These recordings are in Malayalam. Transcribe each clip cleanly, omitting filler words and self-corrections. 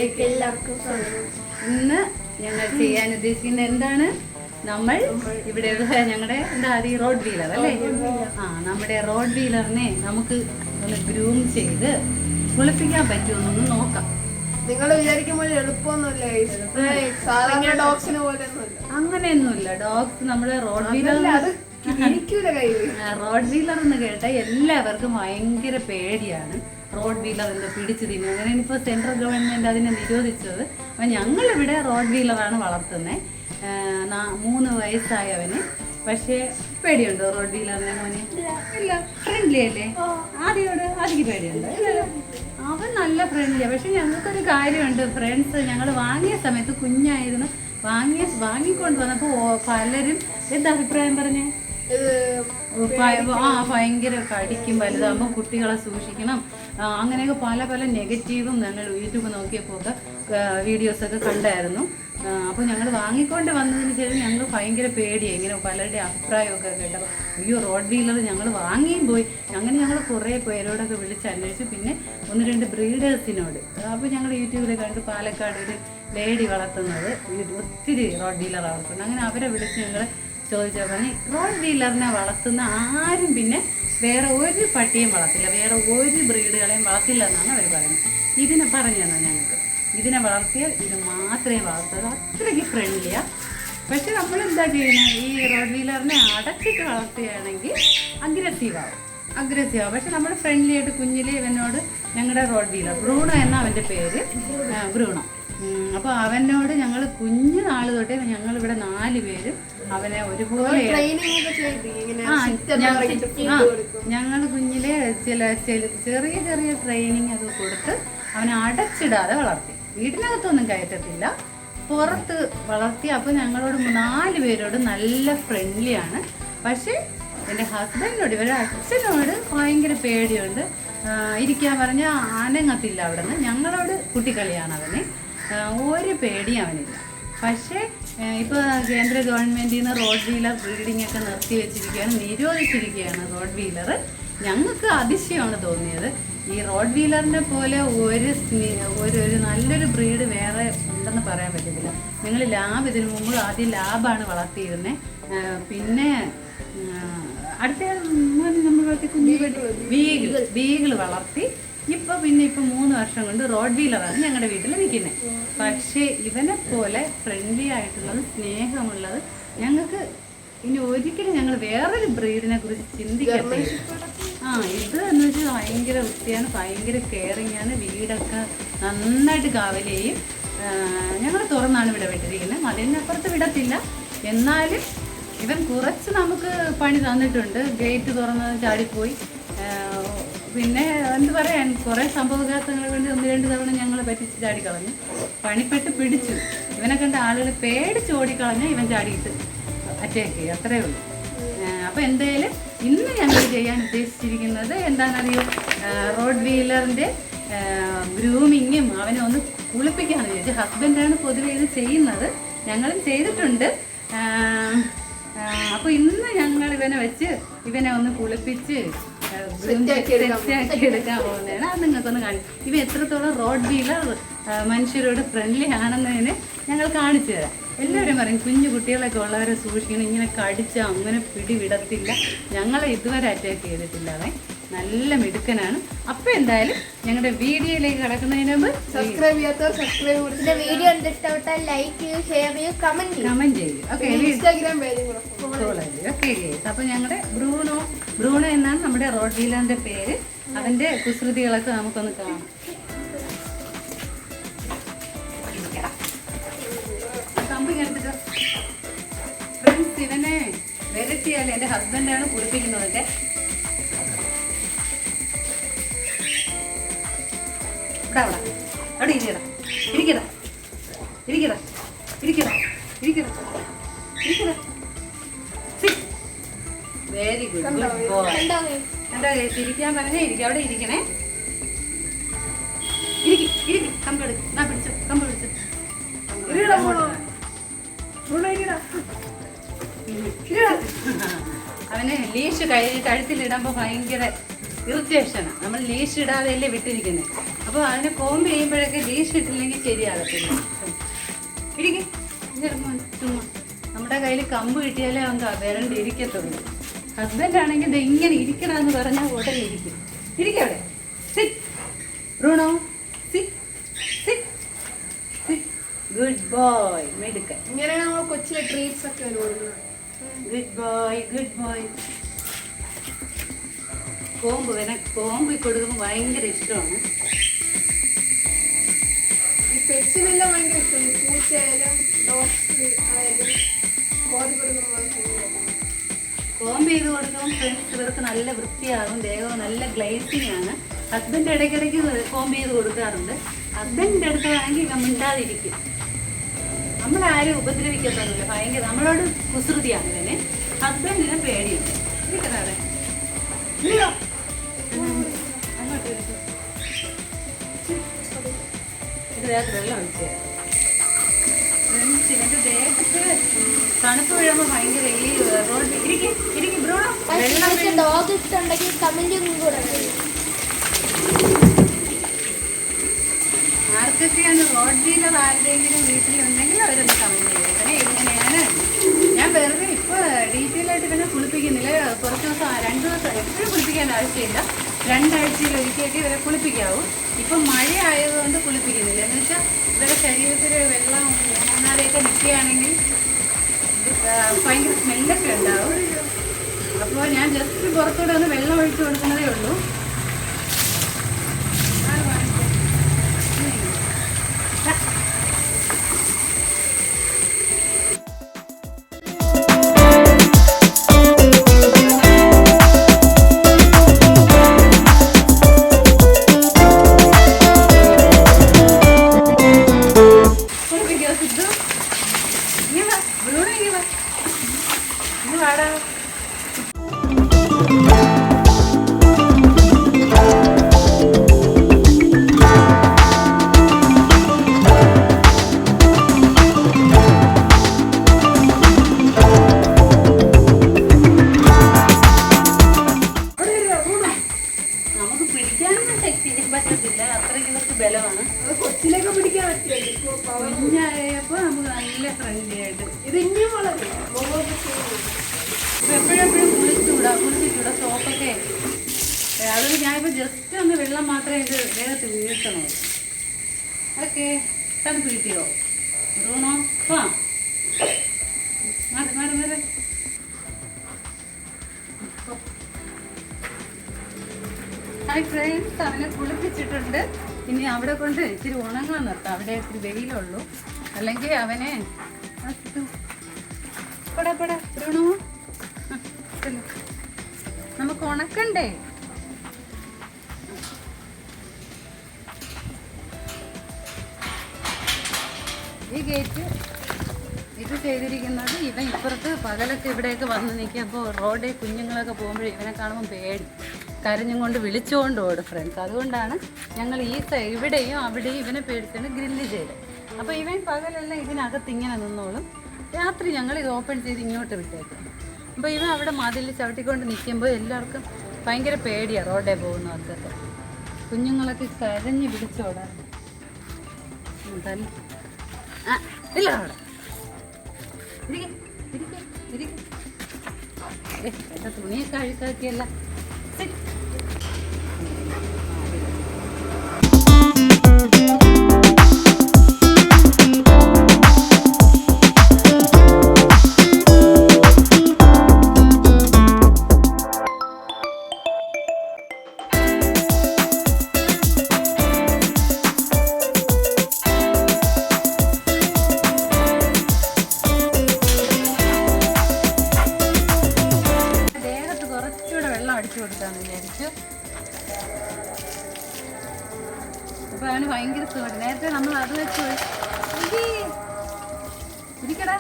വീഡിയോയിലേക്ക് എല്ലാവർക്കും സ്വാഗതം. ഇന്ന് ഞങ്ങൾ ചെയ്യാൻ ഉദ്ദേശിക്കുന്നത് എന്താണ്? നമ്മൾ ഇവിടെ ഞങ്ങളുടെ റോഡ് വീലർ അല്ലേ? നമ്മുടെ റോഡ് വീലറിനെ നമുക്ക് ഒന്ന് ഗ്രൂം ചെയ്ത് കുളിപ്പിക്കാൻ പറ്റുമെന്നൊന്ന് നോക്കാം. നിങ്ങൾ വിചാരിക്കുമ്പോൾ എളുപ്പമൊന്നുമില്ല. അങ്ങനെയൊന്നുമില്ല. ഡോഗ്സ് നമ്മുടെ റോഡ് വീലർ എന്ന് കേട്ടാൽ എല്ലാവർക്കും ഭയങ്കര പേടിയാണ്. റോഡ് വീലർ എന്താ പിടിച്ചു തിന്നു. അങ്ങനെ ഇപ്പോൾ സെൻട്രൽ ഗവൺമെന്റ് അതിനെ നിരോധിച്ചത്. അപ്പം ഞങ്ങളിവിടെ റോഡ് വീലറാണ് വളർത്തുന്നത്. 3 വയസ്സായവന്. പക്ഷേ പേടിയുണ്ടോ റോഡ് വീലറിനെ മോനെ? ഇല്ല, ഫ്രണ്ട്ലി അല്ലേ? ആദ്യം പേടിയുണ്ടോ? അവൻ നല്ല ഫ്രണ്ട്ലിയാണ്. പക്ഷെ ഞങ്ങൾക്കൊരു കാര്യമുണ്ട് ഫ്രണ്ട്സ്. ഞങ്ങൾ വാങ്ങിയ സമയത്ത് കുഞ്ഞായിരുന്നു. വാങ്ങിക്കൊണ്ട് വന്നപ്പോൾ പലരും എന്താ അഭിപ്രായം പറഞ്ഞേ? ഭയങ്കര കടിക്കും, വലുതാകുമ്പോൾ കുട്ടികളെ സൂക്ഷിക്കണം, അങ്ങനെയൊക്കെ പല നെഗറ്റീവും ഞങ്ങൾ യൂട്യൂബ് നോക്കിയപ്പോൾ ഒക്കെ വീഡിയോസൊക്കെ കണ്ടായിരുന്നു. അപ്പോൾ ഞങ്ങൾ വാങ്ങിക്കൊണ്ട് വന്നതിന് ശേഷം ഞങ്ങൾ ഭയങ്കര പേടിയായി. ഇങ്ങനെ പലരുടെ അഭിപ്രായമൊക്കെ കേട്ടപ്പോൾ അയ്യോ റോഡ് വീലർ ഞങ്ങൾ വാങ്ങിയും പോയി. അങ്ങനെ ഞങ്ങൾ കുറേ പേരോടൊക്കെ വിളിച്ച് അന്വേഷിച്ചു. പിന്നെ 1-2 ബ്രീഡേഴ്സിനോട് അപ്പോൾ ഞങ്ങൾ യൂട്യൂബിൽ കണ്ട് പാലക്കാട് ഒരു ലേഡി വളർത്തുന്നത് ഒത്തിരി റോഡ് വീലർ വളർത്തുന്നത്. അങ്ങനെ അവരെ വിളിച്ച് ഞങ്ങൾ ചോദിച്ചാൽ പറഞ്ഞ് റോഡ് വീലറിനെ വളർത്തുന്ന ആരും പിന്നെ വേറെ ഒരു പട്ടിയും വളർത്തില്ല, വേറെ ഒരു ബ്രീഡുകളെയും വളർത്തില്ല എന്നാണ് അവർ പറയുന്നത്. ഇതിനെ പറഞ്ഞു തന്നാൽ ഞങ്ങൾക്ക് ഇതിനെ വളർത്തിയാൽ ഇത് മാത്രമേ വളർത്തുള്ളൂ. അത്രയ്ക്ക് ഫ്രണ്ട്ലിയാണ്. പക്ഷെ നമ്മൾ എന്താ ചെയ്യുന്നത്? ഈ റോഡ് വീലറിനെ അടച്ചിട്ട് വളർത്തുകയാണെങ്കിൽ അഗ്രസീവാകും. പക്ഷെ നമ്മൾ ഫ്രണ്ട്ലി ആയിട്ട് കുഞ്ഞിലെ ഇവനോട് ഞങ്ങളുടെ റോഡ് വീലർ ബ്രൂണോ എന്ന അവൻ്റെ പേര്, ബ്രൂണോ. അപ്പോൾ അവനോട് ഞങ്ങൾ കുഞ്ഞു നാൾ തൊട്ടേ ഞങ്ങളിവിടെ 4 പേരും അവനെ ഒരുപോലെ ഞങ്ങൾ കുഞ്ഞിലെ ചെറിയ ട്രെയിനിങ് ഒക്കെ കൊടുത്ത് അവനെ അടച്ചിടാതെ വളർത്തി. വീടിനകത്തൊന്നും കയറ്റത്തില്ല, പുറത്ത് വളർത്തി. അപ്പോൾ ഞങ്ങളോട് 4 പേരോട് നല്ല ഫ്രണ്ട്ലിയാണ്. പക്ഷേ എൻ്റെ ഹസ്ബൻഡിനോട് ഇവരുടെ അച്ഛനോട് ഭയങ്കര പേടിയുണ്ട്. ഇരിക്കാൻ പറഞ്ഞാൽ അനങ്ങത്തില്ല അവിടെ നിന്ന്. ഞങ്ങളോട് കുട്ടിക്കളിയാണ് അവന്, ഒരു പേടിയും അവനില്ല. പക്ഷേ ഇപ്പോൾ കേന്ദ്ര ഗവൺമെൻറ്റിൽ നിന്ന് റോഡ് വീലർ ബ്രീഡിംഗ് ഒക്കെ നിരോധിച്ചിരിക്കുകയാണ് റോഡ് വീലർ. ഞങ്ങൾക്ക് അതിശയമാണ് തോന്നിയത്. ഈ റോഡ് വീലറിനെ പോലെ ഒരു നല്ലൊരു ബ്രീഡ് വേറെ ഉണ്ടെന്ന് പറയാൻ പറ്റത്തില്ല. ഞങ്ങൾ ഇതിനു മുമ്പ് ആദ്യം ലാബാണ് വളർത്തിയിരുന്നത്. പിന്നെ അടുത്ത നമ്മൾ വളർത്തി ബീഗിൾ വളർത്തി. ഇപ്പം 3 വർഷം കൊണ്ട് റോഡ് വീലറാണ് ഞങ്ങളുടെ വീട്ടിൽ നിൽക്കുന്നത്. പക്ഷേ ഇവനെ പോലെ ഫ്രണ്ട്ലി ആയിട്ടുള്ളത്, സ്നേഹമുള്ളത് ഞങ്ങൾക്ക് ഇനി ഒരിക്കലും ഞങ്ങൾ വേറൊരു ബ്രീഡിനെ കുറിച്ച് ചിന്തിക്കത്തില്ല. ഇത് എന്ന് വെച്ചാൽ ഭയങ്കര വൃത്തിയാണ്, ഭയങ്കര കെയറിങ് ആണ്. വീടൊക്കെ നന്നായിട്ട് കാവൽ ചെയ്യും. ഞങ്ങൾ തുറന്നാണ് ഇവിടെ വിട്ടിരിക്കുന്നത്, അതിനപ്പുറത്ത് വിടത്തില്ല. എന്നാലും ഇവൻ കുറച്ച് നമുക്ക് പണി തന്നിട്ടുണ്ട്. ഗേറ്റ് തുറന്ന് ചാടിപ്പോയി. പിന്നെ എന്ത് പറയാൻ, കുറേ സംഭവഘാതങ്ങൾ കൊണ്ട് 1-2 തവണ ഞങ്ങൾ പറ്റിച്ച് ചാടിക്കളഞ്ഞു. പണിപ്പെട്ട് പിടിച്ചു. ഇവനെ കണ്ട ആളുകൾ പേടിച്ച് ഓടിക്കളഞ്ഞാൽ ഇവൻ ചാടിയിട്ട് അറ്റാക്ക് ചെയ്യും. അത്രയേ ഉള്ളൂ. അപ്പോൾ എന്തായാലും ഇന്ന് ഞങ്ങൾ ചെയ്യാൻ ഉദ്ദേശിച്ചിരിക്കുന്നത് എന്താണെന്നറിയോ? റോഡ് വീലറിൻ്റെ ഗ്രൂമിങ്ങും അവനെ ഒന്ന് കുളിപ്പിക്കാമെന്ന് ചോദിച്ചു. ഹസ്ബൻഡാണ് പൊതുവെ ഇത് ചെയ്യുന്നത്, ഞങ്ങളും ചെയ്തിട്ടുണ്ട്. അപ്പോൾ ഇന്ന് ഞങ്ങൾ ഇവനെ ഒന്ന് കുളിപ്പിച്ച് സെറ്റാക്കി എടുക്കാൻ പോകുന്നതാണ്. അത് നിങ്ങൾക്കൊന്ന് കാണിക്കും. ഇവ എത്രത്തോളം റോഡ് വീലർ മനുഷ്യരോട് ഫ്രണ്ട്ലി ആണെന്നതിന് ഞങ്ങൾ കാണിച്ചു തരാം. എല്ലാവരും പറയും കുഞ്ഞു കുട്ടികളൊക്കെ ഉള്ളവരെ സൂക്ഷിക്കണം, ഇങ്ങനെ കടിച്ച് അങ്ങനെ പിടിവിടത്തില്ല. ഞങ്ങളെ ഇതുവരെ അറ്റാക്ക് ചെയ്തിട്ടില്ല. അവൻ നല്ല മിടുക്കനാണ്. അപ്പോൾ എന്തായാലും ഞങ്ങളുടെ വീഡിയോയിലേക്ക് കിടക്കുന്നതിന് മുമ്പ് സബ്സ്ക്രൈബ് ചെയ്യാത്തവർ സബ്സ്ക്രൈബ് കൊടുത്തിട്ട് വീഡിയോ ഇഷ്ടപ്പെട്ടാൽ ലൈക്ക് ചെയ്യൂ, ഷെയർ ചെയ്യൂ, കമന്റ് ചെയ്യൂ. ഓക്കെ, ഇൻസ്റ്റാഗ്രാം പേജും ഫോളോ ചെയ്യൂ. ഓക്കെ, അപ്പോൾ ഞങ്ങളുടെ ബ്രൂണോ എന്നാണ് നമ്മുടെ റോഡ് വീലറിന്റെ പേര്. അതിന്റെ കുസൃതികളൊക്കെ നമുക്കൊന്ന് കാണാം. ഫ്രണ്ട്സ്, ഇവനെ വരട്ടിയാൽ എൻ്റെ ഹസ്ബൻഡാണ് കുളിപ്പിക്കുന്നതൊക്കെ. അവിടെ ഇരിക്കടാ. Very good boy. എന്താ ഇരിക്കാൻ പറഞ്ഞാൽ ഇരിക്കും. അവിടെ ഇരിക്കണേ. കമ്പ് പിടിച്ചു. അവന് ലീഷ് കഴുത്തിലിടുമ്പോൾ ഭയങ്കര ഇറിറ്റേഷനാണ്. നമ്മൾ ലീഷ് ഇടാതെയല്ലേ വിട്ടിരിക്കുന്നത്. അപ്പോൾ അതിനെ കോമ്പ് ചെയ്യുമ്പോഴൊക്കെ ലീഷ് ഇട്ടില്ലെങ്കിൽ ശരിയാകത്തില്ല. ഇരിക്കും ചുമ്മാ നമ്മുടെ കയ്യിൽ കമ്പ് കിട്ടിയാലേ അവർക്ക് വരണ്ട് ഇരിക്കത്തുള്ളൂ. ഹസ്ബൻഡ് ആണെങ്കിൽ ഇത് ഇങ്ങനെ ഇരിക്കണമെന്ന് പറഞ്ഞാൽ ഉടനെ ഇരിക്കും. ഇരിക്കവിടെ. Sit Bruno, sit sit sit. Good boy. മെടുക്കൻ. ഇങ്ങനെയാണ് നമ്മൾ കൊച്ചിലെ ട്രീറ്റ്സ് ഒക്കെ കൊടുക്കുന്നത്. Good boy good boy. കോമ്പ് കൊടുക്കുമ്പോൾ ഭയങ്കര ഇഷ്ടമാണ്. ഈ പെറ്റ്സിനെല്ലാം ഭയങ്കര ഇഷ്ടമാണ്. പൂച്ചയായാലും ഡോഗ്സ് ആയാലും കോതി കൊടുക്കുമ്പോൾ കോമ്പ് ചെയ്ത് കൊടുക്കുമ്പോൾ ഫ്രണ്ട്സ് ഇവർക്ക് നല്ല വൃത്തിയാകും, ദേഹവും നല്ല ഗ്ലേസിങ് ആണ്. ഹസ്ബൻഡ് ഇടയ്ക്കിടയ്ക്ക് കോമ്പ് ചെയ്ത് കൊടുക്കാറുണ്ട്. ഹസ്ബൻഡിൻ്റെ അടുത്താണെങ്കിൽ ഇവ മിണ്ടാതിരിക്കും. നമ്മളാരും ഉപദ്രവിക്കത്തൊന്നുമില്ല. ഭയങ്കര നമ്മളോട് കുസൃതിയാണ് ഇവന്. ഹസ്ബൻഡിനെ പേടിയുണ്ട്. ഇരിക്കട്ടെ അങ്ങോട്ട് ഇതിനകത്ത് വെള്ളം ഒഴിച്ച് ഇതിന്റെ ദേഹത്ത് തണുപ്പ് വീഴുമ്പോൾ ഭയങ്കര ഈ റോഡ് ഇരിക്കും ബ്രൂണോ. ഡോഗ് ഇഷ്ടമുണ്ടെങ്കിൽ കമന്റും കൂടെ. ആർക്കൊക്കെയാണ് റോഡ് ഡീലർ ആരുടെയെങ്കിലും വീട്ടിലുണ്ടെങ്കിൽ അവരൊന്ന് കമന്റ് ചെയ്തേക്കണേ. ഇങ്ങനെയാണ് ഞാൻ വെറുതെ ഇപ്പോൾ ഡീറ്റെയിൽ ആയിട്ട് ഇവനെ കുളിപ്പിക്കുന്നില്ല. കുറച്ച് ദിവസം 2 ദിവസം എപ്പോഴും കുളിപ്പിക്കാൻ ആവശ്യമില്ല. 2 ആഴ്ചയിൽ ഒരിക്കലൊക്കെ ഇവരെ കുളിപ്പിക്കാവൂ. ഇപ്പം മഴ ആയതുകൊണ്ട് കുളിപ്പിക്കുന്നില്ല. എന്ന് വെച്ചാൽ ഇവരുടെ ശരീരത്തിൽ വെള്ളം ഊണാതെയൊക്കെ നിൽക്കുകയാണെങ്കിൽ ഭയങ്കര സ്മെല്ലൊക്കെ ഉണ്ടാവും. അപ്പോൾ ഞാൻ ജസ്റ്റ് പുറത്തൂടെ ഒന്ന് വെള്ളം ഒഴിച്ചു കൊടുക്കുന്നതേ ഉള്ളൂ. ബലമാണ്. കൊച്ചിലേക്ക് പിടിക്കാൻ പറ്റില്ല. കുഞ്ഞായപ്പോൾ നമുക്ക് നല്ല ഫ്രണ്ട്ലി ആയിട്ട് ഇത് ഇനിയും വളരെ എപ്പോഴെപ്പോഴും കുളിച്ചുകൂടാ സോപ്പൊക്കെ. അതൊരു ഞാനിപ്പോൾ ജസ്റ്റ് ഒന്ന് വെള്ളം മാത്രമേ ഇത് ദേഹത്ത് വീഴ്ത്തണോ. ഓക്കെ തണുപ്പ് കിട്ടിയോ ബ്രൂണോ? ആ മാറി ഹായ് ഫ്രണ്ട്സ്, അവനെ കുളിപ്പിച്ചിട്ടുണ്ട്. ഇനി അവിടെ കൊണ്ട് ഇച്ചിരി ഉണങ്ങാൻ നിർത്താം. അവിടെ ഇത്തിരി വെയിലുള്ളൂ. അല്ലെങ്കിൽ അവനെ ബ്രൂണോ നമുക്ക് ഉണക്കണ്ടേ. ഈ ഗേറ്റ് ഇത് ചെയ്തിരിക്കുന്നത് ഇവൻ ഇപ്പുറത്ത് പകലൊക്കെ ഇവിടെയൊക്കെ വന്ന് നിൽക്കുക. അപ്പോൾ റോഡിൽ കുഞ്ഞുങ്ങളൊക്കെ പോകുമ്പോൾ ഇവനെ കാണുമ്പോൾ പേടി, കരഞ്ഞും കൊണ്ട് വിളിച്ചുകൊണ്ട് ഓടും ഫ്രണ്ട്സ്. അതുകൊണ്ടാണ് ഞങ്ങൾ ഈ ഇവിടെയും അവിടെയും ഇവനെ പേടിച്ചാണ് ഗ്രില്ല് ചെയ്തത്. അപ്പോൾ ഇവൻ പകലെല്ലാം ഇതിനകത്ത് ഇങ്ങനെ നിന്നോളും. രാത്രി ഞങ്ങൾ ഇത് ഓപ്പൺ ചെയ്ത് ഇങ്ങോട്ട് വിട്ടേക്കും. അപ്പോൾ ഇവൻ അവിടെ മതിൽ ചവിട്ടിക്കൊണ്ട് നിൽക്കുമ്പോൾ എല്ലാവർക്കും ഭയങ്കര പേടിയാണ് റോഡിൽ പോകുന്നവർക്കൊക്കെ. കുഞ്ഞുങ്ങളൊക്കെ കരഞ്ഞ് വിളിച്ചോടാൻ ഇല്ല അവിടെ എന്റെ തുണിയൊക്കെ അഴുക്കാക്കിയല്ല. അടിച്ചു കൊടുക്കാന്ന് വിചാരിച്ചു. അപ്പൊ അവന് ഭയങ്കര സുഖം. നേരത്തെ നമ്മൾ അത് വെച്ച് ഇരിക്കടാ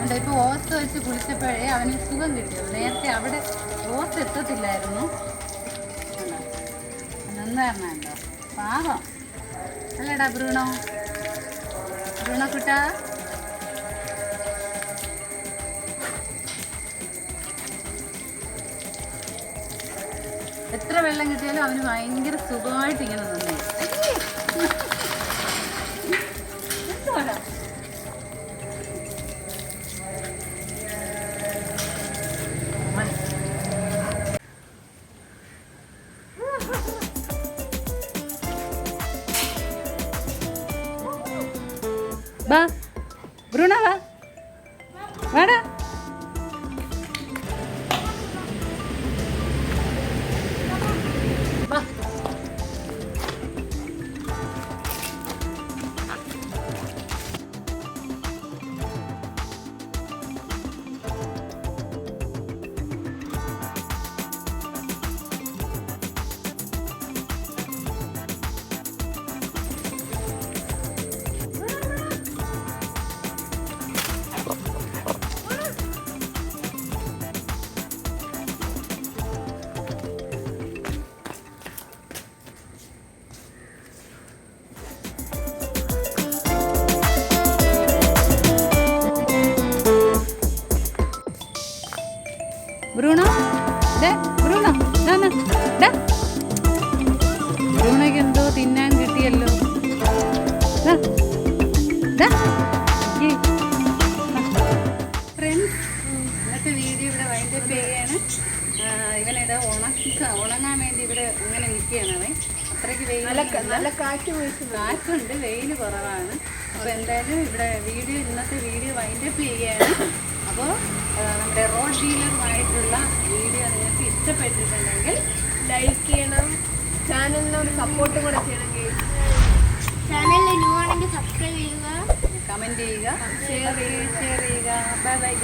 അല്ല. ഇപ്പൊ ഓസ് വെച്ച് കുളിച്ചപ്പോഴേ അവന് സുഖം കിട്ടിയത്. നേരത്തെ അവിടെ ഓസ് എത്തത്തില്ലായിരുന്നു. നന്നായിരുന്നോ പാവം അല്ലേടാ ബ്രൂണോ കുട്ടാ. എത്ര വെള്ളം കിട്ടിയാലും അവന് ഭയങ്കര സുഖമായിട്ട് ഇങ്ങനെ നിന്നേ. വാ ബ്രൂണ വാ വാടാ. ബ്രൂണോ ബ്രൂണോ ബ്രൂണയ്ക്ക് എന്തോ തിന്നാൻ കിട്ടിയല്ലോ. ഫ്രണ്ട്സ്, ഇന്നത്തെ വീഡിയോ ഇവിടെ വൈൻഡപ്പ് ചെയ്യാണ്. ഇവനിത് ഉണങ്ങാൻ വേണ്ടി ഇവിടെ അങ്ങനെ നിൽക്കുകയാണ്. അവൻ അത്രയ്ക്ക് നല്ല കാറ്റുണ്ട്, വെയിൽ കുറവാണ്. അപ്പോൾ എന്തായാലും ഇവിടെ ഇന്നത്തെ വീഡിയോ വൈൻഡപ്പ് ചെയ്യുകയാണ്. അപ്പോൾ നമ്മുടെ റോഡ് ഡീലറുമായിട്ടുള്ള വീഡിയോ നിങ്ങൾക്ക് ഇഷ്ടപ്പെട്ടിട്ടുണ്ടെങ്കിൽ ലൈക്ക് ചെയ്യണം, ചാനലിനോട് സപ്പോർട്ടും കൂടെ ചെയ്യണം. ചാനലിൽ ന്യൂ ആണെങ്കിൽ സബ്സ്ക്രൈബ് ചെയ്യുക, കമൻറ്റ് ചെയ്യുക, ഷെയർ ചെയ്യുക. Bye bye.